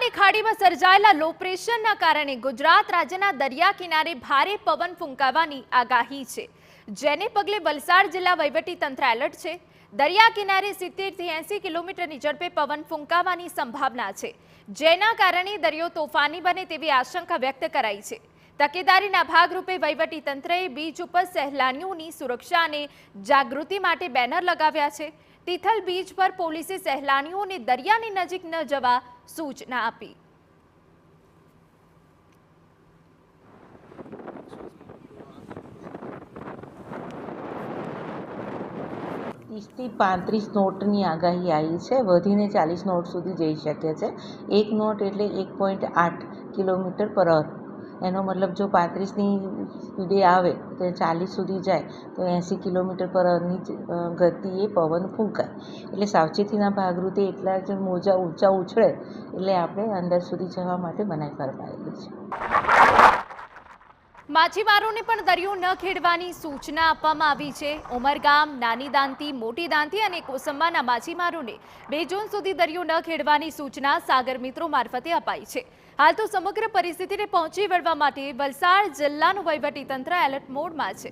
બંગાળની ખાડીમાં સર્જાયેલા લો પ્રેશરના કારણે ગુજરાત રાજ્યના દરિયા કિનારે ભારે પવન ફૂંકાવાની આગાહી છે, જેને પગલે વલસાડ જિલ્લા વહીવટી તંત્ર એલર્ટ છે। દરિયા કિનારે 70 થી 80 કિલોમીટરની ઝડપે પવન ફૂંકાવાની સંભાવના છે, જેના કારણે દરિયો તોફાની બને તેવી આશંકા વ્યક્ત કરાઈ છે। તકેદારીના ભાગરૂપે વહીવટી તંત્રએ બીચ ઉપર સહેલાણીઓની સુરક્ષા અને જાગૃતિ માટે બેનર લગાવ્યા છે। તિથલ બીચ પર પોલીસે સહેલાણીઓને દરિયાની નજીક ન જવા સૂચના આપી। થી 35 નોટની આગાહી આવી છે, વધીને 40 નોટ સુધી જઈ શકે છે। એક નોટ એટલે 1.8 કિલોમીટર પર અવર। એનો મતલબ જો 35ની સ્પીડે આવે તો 40 સુધી જાય તો 80 કિલોમીટર પર અવરની ગતિએ પવન ફૂંકાય। એટલે સાવચેતીના ભાગરૂપે એટલા જ મોજા ઊંચા ઉછળે એટલે આપણે અંદર સુધી જવા માટે મનાઈ ફરમાયેલી છે। માછીમારોને પણ દરિયો ન ખેડવાની સૂચના આપવામાં આવી છે। ઉમરગામ, નાની દાંતી, મોટી દાંતી અને કોસંબાના માછીમારોને 2 જૂન સુધી દરિયો ન ખેડવાની સૂચના સાગર મિત્રો મારફતે અપાઈ છે। હાલ તો સમગ્ર પરિસ્થિતિને પહોંચી વળવા માટે વલસાડ જિલ્લાનું વહીવટી તંત્ર એલર્ટ મોડમાં છે।